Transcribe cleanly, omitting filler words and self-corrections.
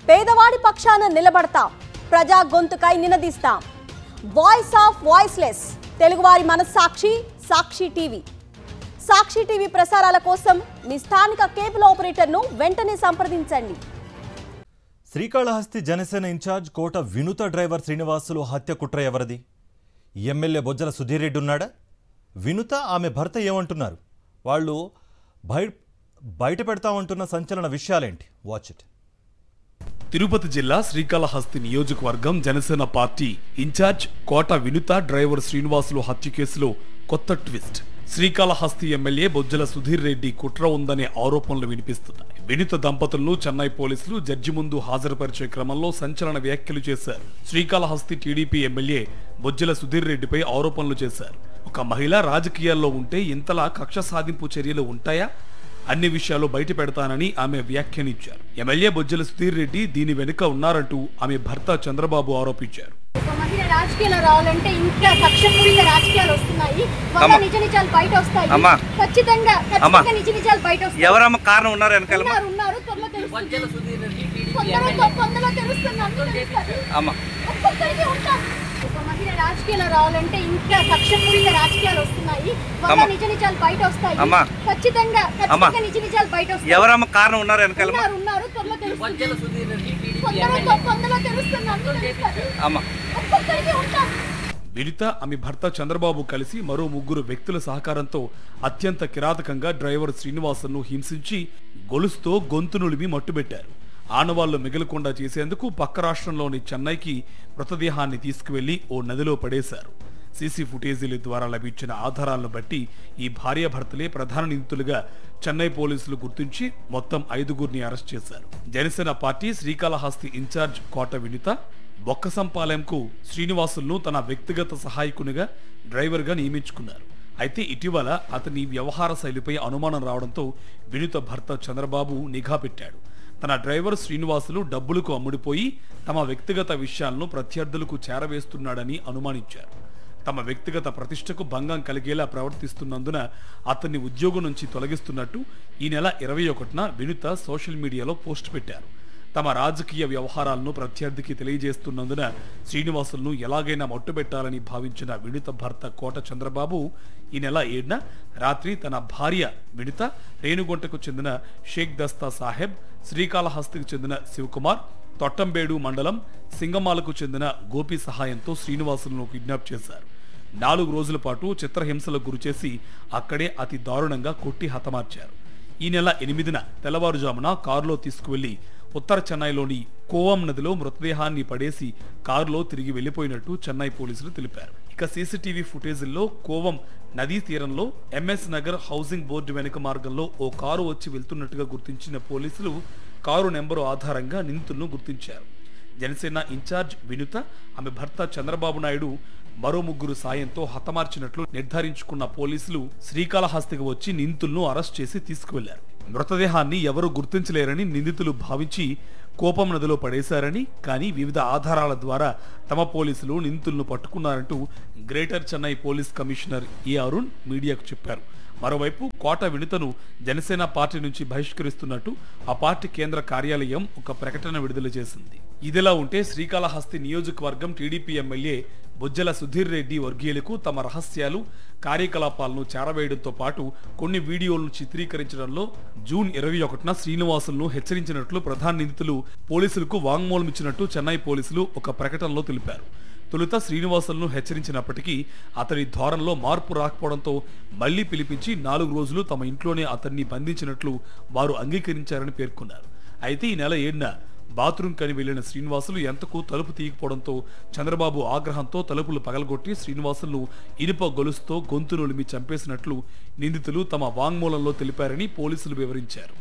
పేదవాడి పక్షాన నిలబడతాం, ప్రజా గొంతుకై నినదిస్తాం. వాయిస్ ఆఫ్ వాయిస్లెస్, తెలుగువారి మనస్సాక్షి సాక్షి టీవీ. సాక్షి టీవీ ప్రసారాల కోసం మీ స్థానిక కేబుల్ ఆపరేటర్ను వెంటనే సంప్రదించండి. శ్రీకాళహస్తి జనసేన ఇన్ఛార్జ్ కోట వినుత డ్రైవర్ శ్రీనివాసులు హత్య కుట్ర ఎవరిది? ఎమ్మెల్యే బొజ్జల సుధీర్ రెడ్డి ఉన్నాడా? వినుత ఆమె భర్త ఏమంటున్నారు? వాళ్ళు బయట పెడతామంటున్న సంచలన విషయాలేంటి? Watch it. తిరుపతి జిల్లా శ్రీకాళహస్తి నియోజకవర్గం జనసేన పార్టీ ఇన్ఛార్జ్ కోట వినుత డ్రైవర్ శ్రీనివాసులు హత్య కేసులో కొత్త ట్విస్ట్. శ్రీకాళహస్తి ఎమ్మెల్యే బొజ్జల సుధీర్ రెడ్డి కుట్ర ఉందనే ఆరోపణలు వినిపిస్తున్నాయి. వినుత దంపతులను చెన్నై పోలీసులు జడ్జి ముందు హాజరుపరిచే క్రమంలో సంచలన వ్యాఖ్యలు చేశారు. శ్రీకాళహస్తి టీడీపీ ఎమ్మెల్యే బొజ్జల సుధీర్ రెడ్డిపై ఆరోపణలు చేశారు. ఒక మహిళ రాజకీయాల్లో ఉంటే ఇంతలా కక్ష సాధింపు చర్యలు ఉంటాయా? అన్ని విషయాలు బయట పెడతానని ఆమె వ్యాఖ్యానించారు. ఎమ్మెల్యే బొజ్జల సుధీర్ రెడ్డి దీని వెనుక ఉన్నారంటూ ఆమె భర్త చంద్రబాబు ఆరోపించారు. రాజకీయాలు రావాలంటే ఇంకా కక్షపూరిత రాజకీయాలు వస్తున్నాయి. నిజ నిజాలు బయట వస్తాయి. ఖచ్చితంగా నిజ నిజాలు బయట వస్తాయి. ఎవరమ్మ కారణం ఉన్నారు వెనకాల? ఉన్నారు ఒక మహిళ రాజకీయాలు రావాలంటే ఇంకా కక్షపూరిత రాజకీయాలు వస్తున్నాయి. నిజ నిజాలు బయట వస్తాయి. ఖచ్చితంగా నిజ నిజాలు బయట వస్తాయి. ఎవరమ్మ కారణం ఉన్నారు వెనకాల? ఉన్నారు వినుత ఆమె భర్త చంద్రబాబు కలిసి మరో ముగ్గురు వ్యక్తుల సహకారంతో అత్యంత కిరాతకంగా డ్రైవర్ శ్రీనివాసును హింసించి గొలుసుతో గొంతునులిమి మట్టుబెట్టారు. ఆనవాళ్లు మిగలకుండా చేసేందుకు పక్క రాష్ట్రంలోని చెన్నైకి మృతదేహాన్ని తీసుకువెళ్లి ఓ నదిలో పడేశారు. సీసీ ఫుటేజీల ద్వారా లభించిన ఆధారాలను బట్టి ఈ భార్యాభర్తలే ప్రధాన నిందితులుగా చెన్నై పోలీసులు గుర్తించి మొత్తం 5గురిని అరెస్ట్ చేశారు. జనసేన పార్టీ శ్రీకాళహస్తి ఇన్ఛార్జ్ కోట వినుత బొక్కసంపాలెంకు శ్రీనివాసులను తన వ్యక్తిగత సహాయకునిగా డ్రైవర్గా నియమించుకున్నారు. అయితే ఇటీవల అతని వ్యవహార శైలిపై అనుమానం రావడంతో వినుత భర్త చంద్రబాబు నిఘా పెట్టాడు. తన డ్రైవర్ శ్రీనివాసులు డబ్బులకు అమ్ముడిపోయి తమ వ్యక్తిగత విషయాలను ప్రత్యర్థులకు చేరవేస్తున్నాడని అనుమానించారు. తమ వ్యక్తిగత ప్రతిష్టకు భంగం కలిగేలా ప్రవర్తిస్తున్నందున అతన్ని ఉద్యోగం నుంచి తొలగిస్తున్నట్టు ఈ నెల 21న వినుత సోషల్ మీడియాలో పోస్ట్ పెట్టారు. తమ రాజకీయ వ్యవహారాలను ప్రత్యర్థికి తెలియజేస్తున్నందున శ్రీనివాసులను ఎలాగైనా మట్టుబెట్టాలని భావించిన వినుత భర్త కోట చంద్రబాబు ఈ నెల 7న రాత్రి తన భార్య వినుత, రేణుగుంటకు చెందిన షేక్ దస్తా సాహెబ్, శ్రీకాళహస్తికి చెందిన శివకుమార్, తొట్టంబేడు మండలం సింగమాలకు చెందిన గోపి సహాయంతో శ్రీనివాసులను కిడ్నాప్ చేశారు. 4 రోజుల పాటు చిత్రహింసలకు గురిచేసి అక్కడే అతి దారుణంగా కొట్టి హతమార్చారు. ఈ నెల 8న తెల్లవారుజామున కారులో తీసుకువెళ్లి ఉత్తర చెన్నైలోని కోవం నదిలో మృతదేహాన్ని పడేసి కారులో తిరిగి వెళ్లిపోయినట్టు చెన్నై పోలీసులు తెలిపారు. ఇక సీసీటీవీ ఫుటేజీల్లో కోవం నదీ తీరంలో ఎంఎస్ నగర్ హౌసింగ్ బోర్డు వెనుక మార్గంలో ఓ కారు వచ్చి వెళ్తున్నట్టుగా గుర్తించిన పోలీసులు కారు నెంబరు ఆధారంగా నిందితులను గుర్తించారు. జనసేన ఇన్ఛార్జ్ వినుత ఆమె భర్త చంద్రబాబు నాయుడు మరో 3 సాయంతో హతమార్చినట్లు నిర్ధారించుకున్న పోలీసులు శ్రీకాళహస్తికి వచ్చి నిందితులను అరెస్ట్ చేసి తీసుకువెళ్లారు. మృతదేహాన్ని ఎవరూ గుర్తించలేరని నిందితులు భావించి కోపం నదిలో పడేశారని, కానీ వివిధ ఆధారాల ద్వారా తమ పోలీసులు నిందితులను పట్టుకున్నారంటూ గ్రేటర్ చెన్నై పోలీస్ కమిషనర్ ఏ అరుణ్ మీడియాకు చెప్పారు. మరోవైపు కోట వినుతను జనసేన పార్టీ నుంచి బహిష్కరిస్తున్నట్టు ఆ పార్టీ కేంద్ర కార్యాలయం ఒక ప్రకటన విడుదల చేసింది. ఇదిలా ఉంటే శ్రీకాళహస్తి నియోజకవర్గం టీడీపీ ఎమ్మెల్యే బొజ్జల సుధీర్ రెడ్డి వర్గీయులకు తమ రహస్యాలు, కార్యకలాపాలను చేరవేయడంతో పాటు కొన్ని వీడియోలను చిత్రీకరించడంలో జూన్ 21న శ్రీనివాసులను హెచ్చరించినట్లు ప్రధాన నిందితులు పోలీసులకు వాంగ్మూలం ఇచ్చినట్టు చెన్నై పోలీసులు ఒక ప్రకటనలో తెలిపారు. తొలుత శ్రీనివాసులను హెచ్చరించినప్పటికీ అతని ధోరణిలో మార్పు రాకపోవడంతో మళ్లీ పిలిపించి 4 రోజులు తమ ఇంట్లోనే అతన్ని బంధించినట్లు వారు అంగీకరించారని పేర్కొన్నారు. అయితే ఈ నెల 7న బాత్రూమ్ కని వెళ్లిన శ్రీనివాసులు ఎంతకు తలుపు తీయకపోవడంతో చంద్రబాబు ఆగ్రహంతో తలుపులు పగలగొట్టి శ్రీనివాసులను ఇనుప గొలుసుతో గొంతునులిమి చంపేసినట్లు నిందితులు తమ వాంగ్మూలంలో తెలిపారని పోలీసులు వివరించారు.